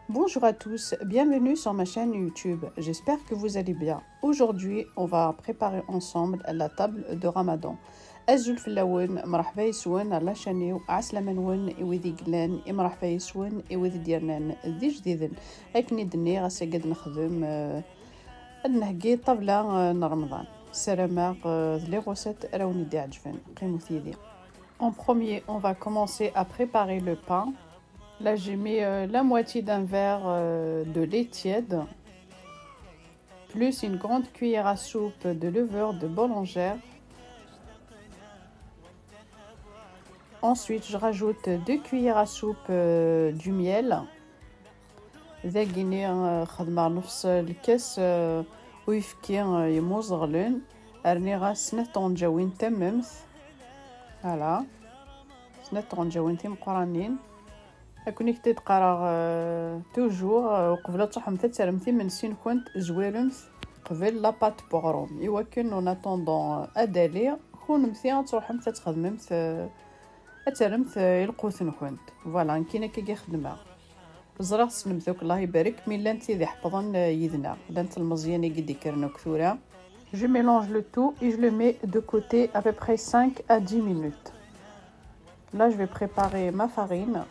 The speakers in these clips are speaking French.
Bonjour à tous, bienvenue sur ma chaîne YouTube. J'espère que vous allez bien. Aujourd'hui, on va préparer ensemble la table de Ramadan. أزول في اللون مرحبا يسون على شانيو عسلامة نون إوذي قلان مرحبا يسون إوذي ديالنا ذي جديدن أكني دني غاسا قد نخدم نهقي طبلة رمضان سلامة لي غوسات راوني دي عجفن قيمو ثيدي. En premier, on va commencer à préparer le pain. Là, j'ai mis la moitié d'un verre de lait tiède, plus une grande cuillère à soupe de levure de boulangère. Ensuite, je rajoute 2 cuillères à soupe du miel. ذاقيني خدمة نفس الكاس ويفكي يموز غلون أرني غا سنة طونجاوين تممت هلا سنة طونجاوين تيم قرانين أكوني كنت تقرا توجور قبل تصحم تتسرمتي من سين كنت زويرمت قبل لاباط بوغروم إوا كن اون اتوندون أدالي كون مثيا تروحم تتخدممت أترمت القوت كنت فوالا كينا كي خدمة زرا سنمتوك الله يبارك مين لانت ذي حفظن يدنا لانت المزياني قد يكرنا كثورة. Je mélange le tout et je le mets de côté à peu près 5 à 10 minutes. Là, je vais préparer ma farine.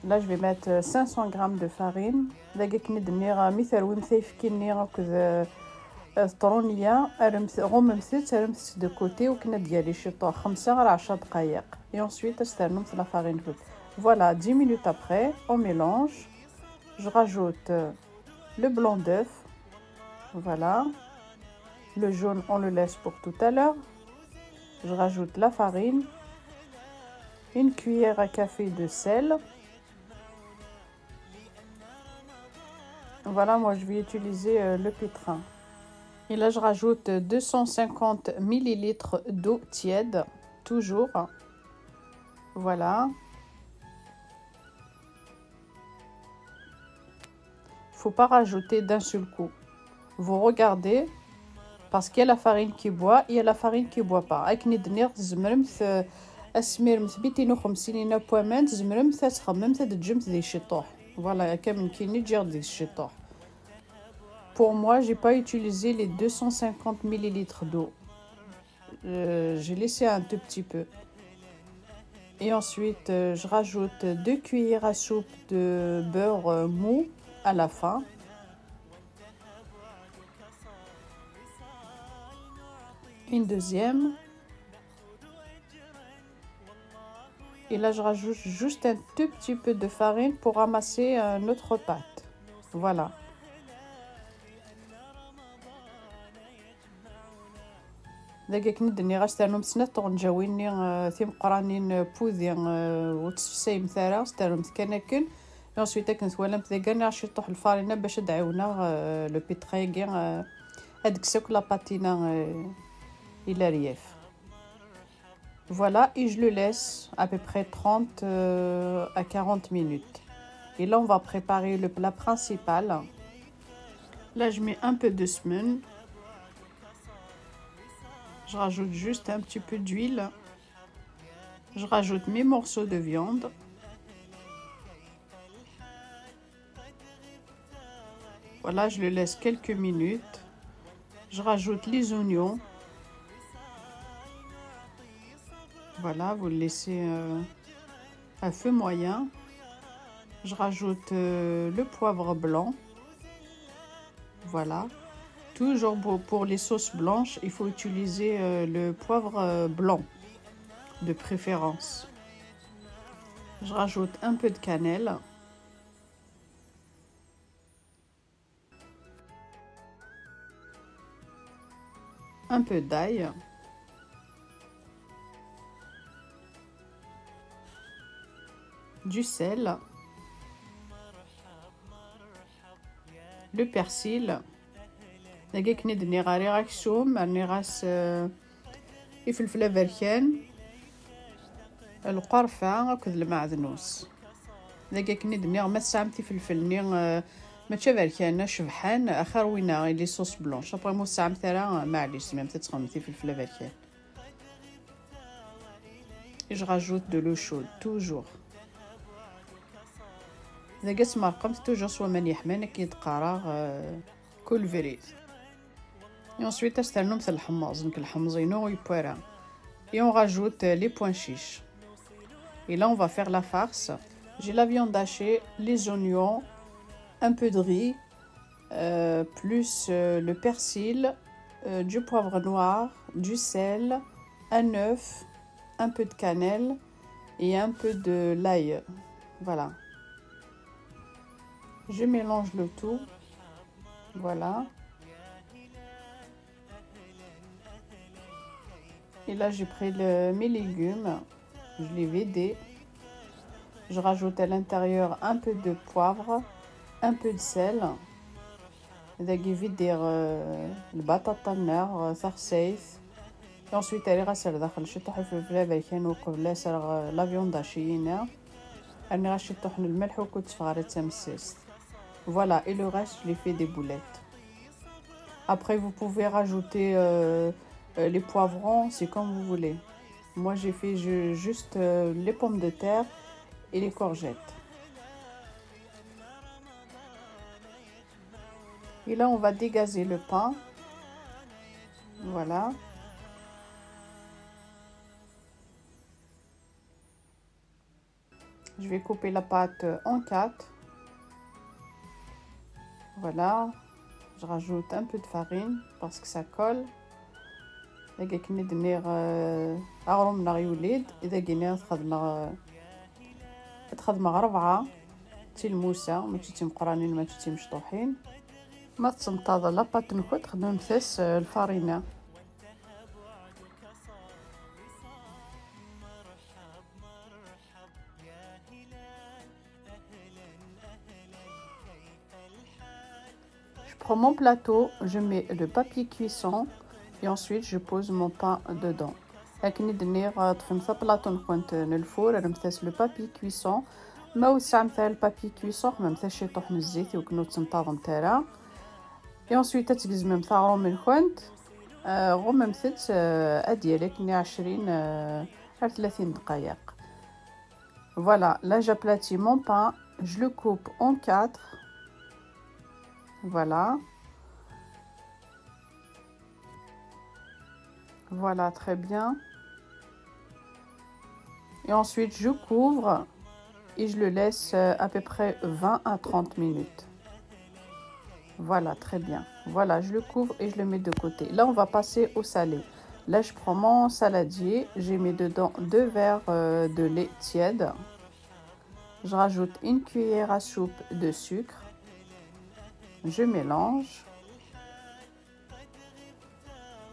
Là, je vais mettre 500 g de farine. دقيق ندني مثل ومثيف كيني هكذا طرونية غممثت رمثت دو كوتي وكنا ديالي شطوح 5 غير 10 دقايق. Et ensuite, استرنمت la farine. Voilà, 10 minutes après, on mélange. Je rajoute le blanc d'œuf. Voilà. Le jaune, on le laisse pour tout à l'heure. Je rajoute la farine. Une cuillère à café de sel. Voilà, moi je vais utiliser le pétrin. Et là, je rajoute 250 ml d'eau tiède, toujours. Voilà. Faut pas rajouter d'un seul coup. Vous regardez, parce qu'il y a la farine qui boit et il y a la farine qui boit pas. Avec ندني زمرمت اسميرمت 250 بوامنت زمرمت تخممت تجمت ذي الشطوح. Voilà, كامل كيني تجي ذي الشطوح. Pour moi, j'ai pas utilisé les 250 ml d'eau. J'ai laissé un tout petit peu. Et ensuite, je rajoute 2 cuillères à soupe de beurre mou à la fin. Une deuxième. Et là, je rajoute juste un tout petit peu de farine pour ramasser notre pâte. Voilà. دقيق ندني غاسترنم سنة طونجاويني ثيم قرانين بوذي وتسفسايم ثارا استرنمت كناكن ensuite كنت ولمت ذاكاني عشي طوح الفارينة باش دعيونا لو بيتريغي هاديك ساك لاباتينا إلى رياف. Voilà, et je le laisse à peu près 30 à 40 minutes. Et là, on va préparer le plat principal. Là, je mets un peu de semoule. Je rajoute juste un petit peu d'huile. Je rajoute mes morceaux de viande. Voilà, je le laisse quelques minutes. Je rajoute les oignons. Voilà, vous le laissez à feu moyen. Je rajoute le poivre blanc. Voilà. Toujours pour les sauces blanches, il faut utiliser le poivre blanc de préférence. Je rajoute un peu de cannelle. Un peu d'ail. Du sel. Le persil. دقيق ندني غاري غاكسوم راني غاس الفلفله بركان القرفه هاكد المعدنوس دقيق ندني ما سامتي فلفلني ما تشبركان شبحان اخر وينا لي صوص بلونش ابغي مو سام ثرا معليش ما تتخمتي فلفله بركان. Je rajoute de l'eau chaude toujours. إذا قاس ما رقمت توجور سوا ماني حمانة كي تقارا كل فريد. Et ensuite استعملوا مثل الحماص نكالحمصينو يبويرا. Et on rajoute les pois chiches. Et là on va faire la farce. J'ai la viande hachée, les oignons, un peu de riz, plus le persil, du poivre noir, du sel, un œuf, un peu de cannelle et un peu de l'ail. Voilà. Je mélange le tout. Voilà. Et là, j'ai pris mes légumes. Je les vidé. Je rajoute à l'intérieur un peu de poivre, un peu de sel. إذا يفيدير البطاطا النار ثرسيث. Et ensuite elle غسل داخل شطح الفلفل هذا كان وقبل سرغ لا فيوند هاشينا. أنا غشطح الملح وكنت صغار تمسست. Voilà, et le reste je les fais des boulettes. Après vous pouvez rajouter les poivrons, c'est comme vous voulez. Moi j'ai fait juste les pommes de terre et les courgettes. Et là on va dégazer le pain. Voilà. Je vais couper la pâte en 4. Voilà. Je rajoute un peu de farine parce que ça colle. إذا كني دنير أغرم نار يوليد إذا كني تخدم 4 تلموسة ما تشتي مقرانين ما تشتي مشطوحين ما تسنطاض لاباط نكو تخدم مثاس الفارينة. Je prends mon plateau, je mets le papier cuisson et ensuite je pose mon pain dedans. لكن دنير طفي بلاطو نكونت الفور نمثاس لو بابي كويسون ما وسع مثال البابي كويسون ما مثاش يطيح من الزيت وكنو تنطاض نتاعها. اي انسويت تقزم مثلا غروم من كونت غوم مثلت اديالك ني 20 على 30 دقائق. Voilà, là j'aplatis mon pain, je le coupe en 4. Voilà. Voilà, très bien. Et ensuite, je couvre et je le laisse à peu près 20 à 30 minutes. Voilà, très bien. Voilà, je le couvre et je le mets de côté. Là, on va passer au salé. Là, je prends mon saladier. J'ai mis dedans 2 verres de lait tiède. Je rajoute une cuillère à soupe de sucre. Je mélange.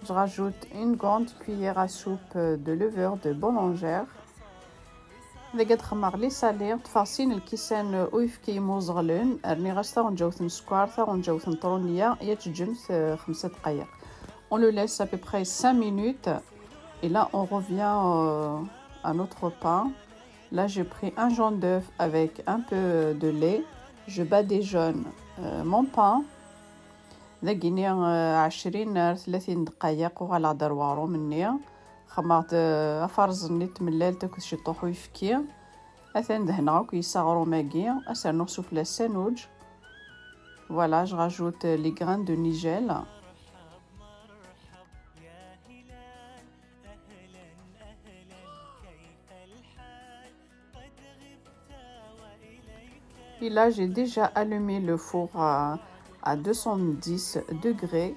Je rajoute une grande cuillère à soupe de levure de boulangère. إذا قد خمر لي سالي تفاصين الكيسان ويفكي موزغلون راني غاستا ونجوثن سكوار ثا ونجوثن طرونية يتجمث 5 دقائق. On le laisse à peu près 5 minutes et là on revient à notre pain. Là j'ai pris un jaune d'œuf avec un peu de lait. Je badigeonne mon pain. إذا قيني 20 30 دقائق وغالا دروارو مني خمرت أفرزني تملال تاكل شي طوح ويفكي أثان دهنا وكي يصغرو ماكي أسرنو سوفلا سانوج. Voilà, je rajoute les grains de nigel. Et là, j'ai déjà allumé le four à 210 degrés.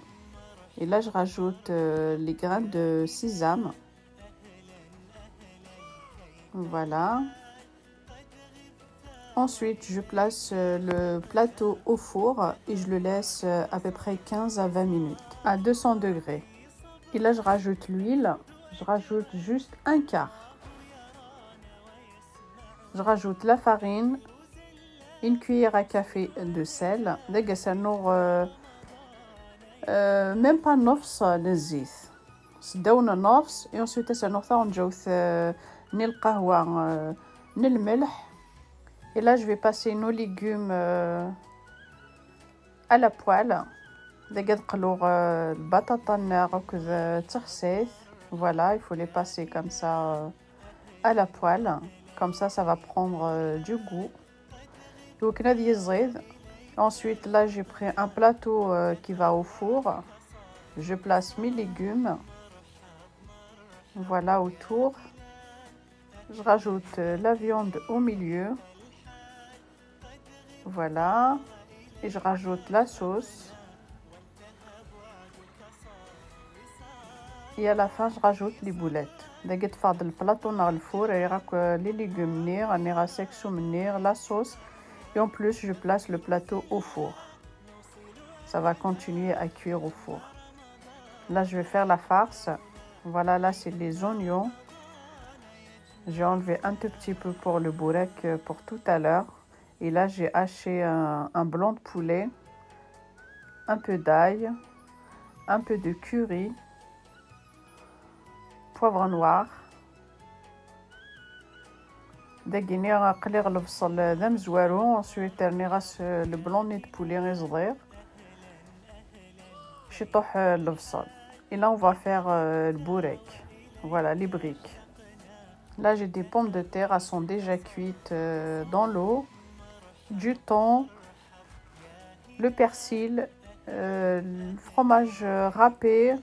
Et là, je rajoute les grains de sésame. Voilà. Ensuite, je place le plateau au four et je le laisse à peu près 15 à 20 minutes à 200 degrés. Et là, je rajoute l'huile. Je rajoute juste un quart. Je rajoute la farine, une cuillère à café de sel. Même pas نص للزيت. صدونا نص et ensuite سنوثا ونجوث ني القهوة ني الملح. Et là, je vais passer nos légumes à la poêle. Voilà, il faut les passer comme ça à la poêle. Comme ça va prendre du goût. Donc ensuite là j'ai pris un plateau qui va au four. Je place mes légumes. Voilà autour. Je rajoute la viande au milieu. Voilà. Et je rajoute la sauce. Et à la fin je rajoute les boulettes. دقيت فاضل البلاطو نار الفور et راك les légumes نير راني راه سكسو من نير la sauce. Et en plus je place le plateau au four. Ça va continuer à cuire au four. Là je vais faire la farce. Voilà, là c'est les oignons. J'ai enlevé un tout petit peu pour le bourek pour tout à l'heure. Et là j'ai haché un blanc de poulet, un peu d'ail, un peu de curry, poivre noir. دقيني غنقلي البصل ذا مزوارو. ensuite راني غاس le blanc de poulet غير صغير باش يطيح البصل. Et là on va faire le bourek. Voilà les briques. Là j'ai des pommes de terre, elles sont déjà cuites dans l'eau, du thon, le persil, le fromage râpé,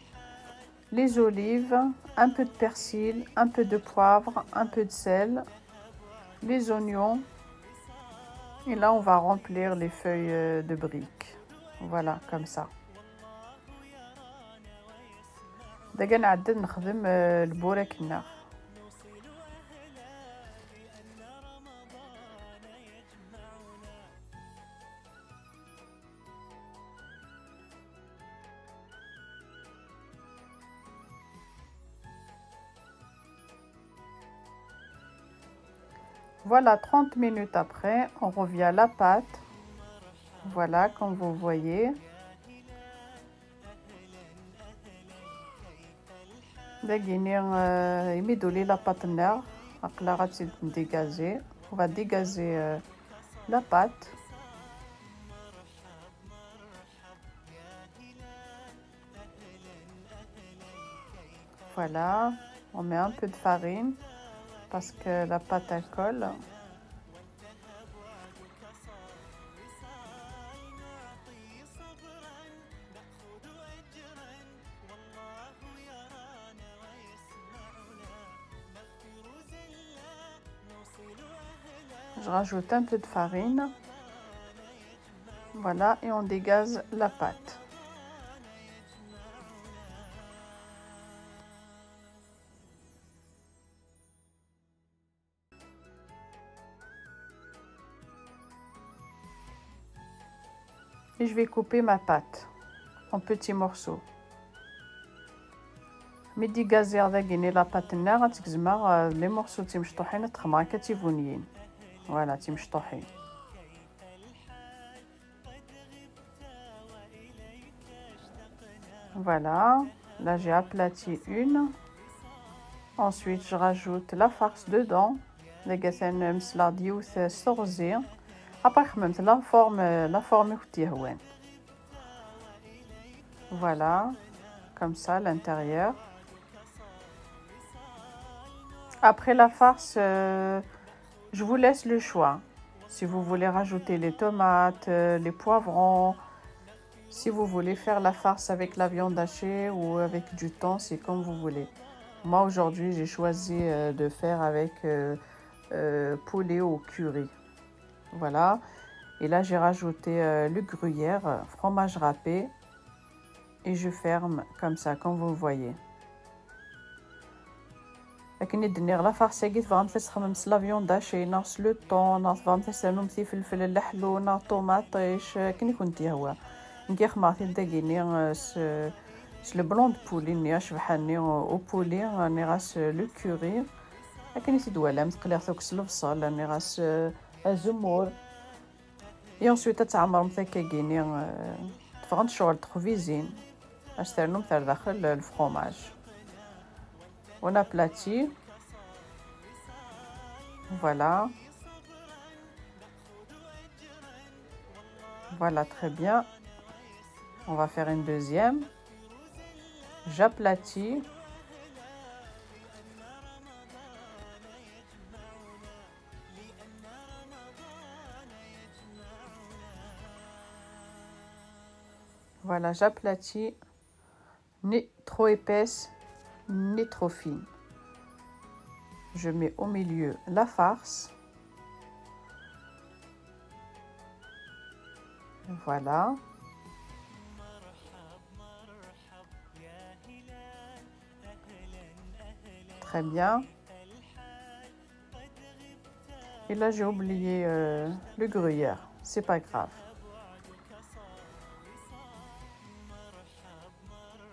les olives, un peu de persil, un peu de poivre, un peu de sel, les oignons. Et là on va remplir les feuilles de briques. Voilà comme ça. دقا نعدل نخدم البورك النار. Voilà, 30 minutes après, on revient à la pâte. Voilà, comme vous voyez. دقيني يمدولي la pâte النار. عقلا غتزيد نديغازي. On va dégazer la pâte. Voilà, on met un peu de farine parce que la pâte elle colle. Je rajoute un peu de farine. Voilà, et on dégaze la pâte. Et je vais couper ma pâte en petits morceaux. مي ديغازي داكيني لا بات النار غتكزما لي مورسو تيمشطوحين تخمرا كتيفونيين. فوالا تيمشطوحين. Voilà, là j'ai aplati une. Ensuite je rajoute la farce dedans. داكا مسلا ديوث صغزي. Après خممت la forme كتيهوان. Voilà, comme ça l'intérieur. Après la farce, je vous laisse le choix. Si vous voulez rajouter les tomates, les poivrons, si vous voulez faire la farce avec la viande hachée ou avec du thon, c'est comme vous voulez. Moi aujourd'hui, j'ai choisi de faire avec poulet au curry. Voilà. Et là, j'ai rajouté le gruyère, fromage râpé. Et je ferme comme ça, comme vous voyez. لكن الدنيا لا فارسيكيت فغام تسخمم لا فيوند هاشي ناقص لو طون ناقص فغام تسنم تي فلفل اللحلو نا طوماطيش كني كنتي هو نكي خمارتي داكيني س لو بلون دو بولي ني شبحاني او بولي راني غاس لو كوري لكن يسيد ولا متقليغ توكس البصل راني غاس الزمور اي انسويت تعمر مثاكاكيني تفغنت شغل تخفيزين اش ترنم تاع داخل الفرomage. On aplatit. Voilà. Voilà, très bien. On va faire une deuxième. J'aplatis. Voilà, j'aplatis, ni trop épaisse, ni trop fine. Je mets au milieu la farce. Voilà. Très bien. Et là, j'ai oublié le gruyère. C'est pas grave.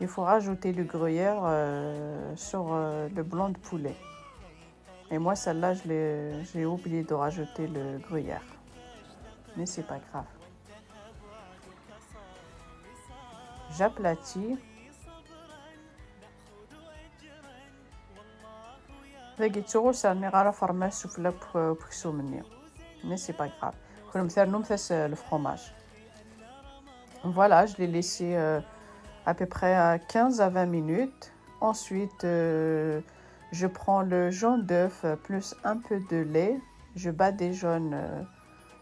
Il faut rajouter le gruyère sur le blanc de poulet. Et moi, celle-là, j'ai oublié de rajouter le gruyère. Mais c'est pas grave. J'aplatis. Mais c'est pas grave. Le fromage. Voilà, je l'ai laissé à peu près 15 à 20 minutes. Ensuite, je prends le jaune d'œuf plus un peu de lait. Je bats des jaunes,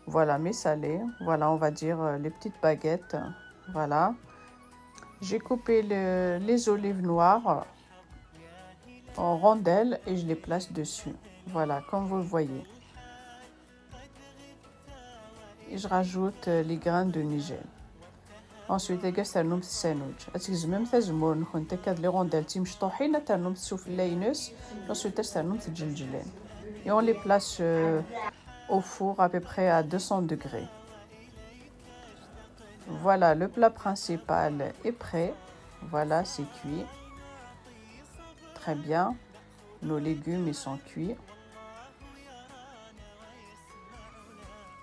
voilà, mais salés. Voilà, on va dire les petites baguettes. Voilà. J'ai coupé les olives noires en rondelles et je les place dessus. Voilà, comme vous le voyez. Et je rajoute les grains de nigel. Ensuite, les gars, c'est un sandwich. Est-ce que même fait zmour نكون تكاد les rondelles مشطوحين تنوم soufflés. Ensuite, c'est un تجلجلين. Et on les place au four à peu près à 200 degrés. Voilà, le plat principal est prêt. Voilà, c'est cuit. Très bien. Nos légumes, ils sont cuits.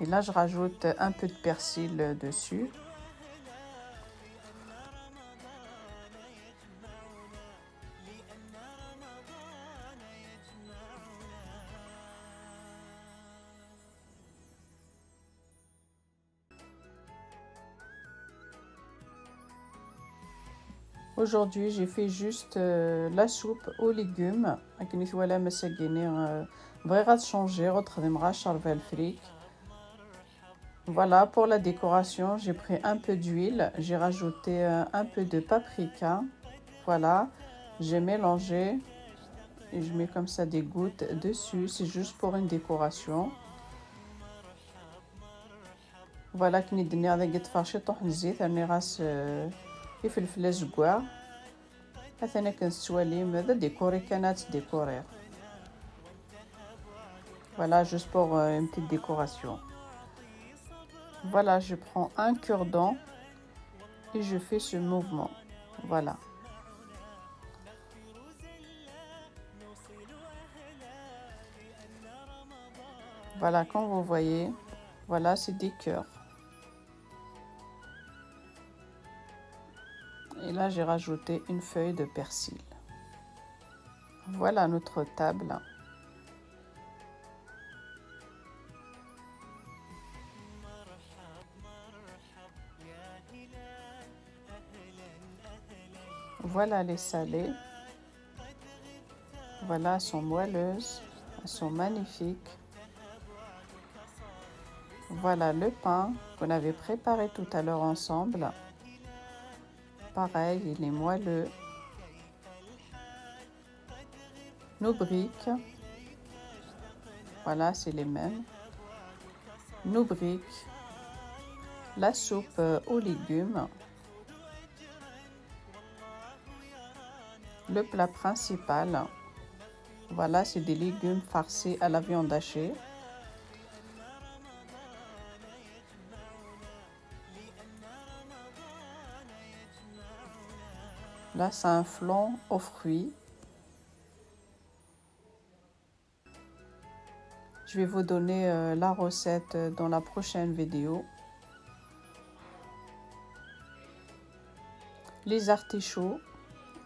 Et là, je rajoute un peu de persil dessus. Aujourd'hui, j'ai fait juste la soupe aux légumes. Voilà, pour la décoration, j'ai pris un peu d'huile. J'ai rajouté un peu de paprika. Voilà, j'ai mélangé. Et je mets comme ça des gouttes dessus. C'est juste pour une décoration. Voilà, كي ندير هذا قد فاشي طوح الزيت راني غاس الفلفل زكوا انا كنستوالي ماذا ديكوري كانت ديكورير. Voilà, juste pour une petite décoration. Voilà, je prends un cure-dent et je fais ce mouvement. Voilà. Voilà, comme vous voyez, voilà, c'est des cœurs. Et là, j'ai rajouté une feuille de persil. Voilà notre table. Voilà les salées. Voilà, elles sont moelleuses. Elles sont magnifiques. Voilà le pain qu'on avait préparé tout à l'heure ensemble. Pareil, il est moelleux. Nos briques. Voilà, c'est les mêmes. Nos briques. La soupe aux légumes. Le plat principal. Voilà, c'est des légumes farcis à la viande hachée. Là, c'est un flan aux fruits. Je vais vous donner la recette dans la prochaine vidéo. Les artichauts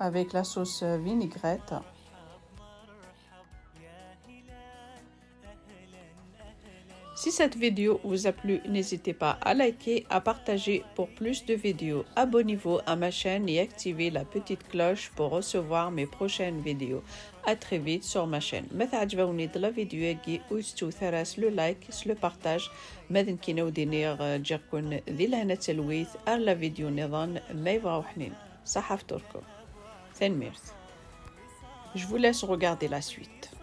avec la sauce vinaigrette. Si cette vidéo vous a plu, n'hésitez pas à liker, à partager pour plus de vidéos. Abonnez-vous à ma chaîne et activez la petite cloche pour recevoir mes prochaines vidéos. À très vite sur ma chaîne. متى عجبوني la vidéo ويستو ثرس le like le partage ماذا كينو دينيغ جاكون ذي لهنا تلويث أرلا فيديو نظام ما يبغاو حنين صحة فطوركم. Je vous laisse regarder la suite.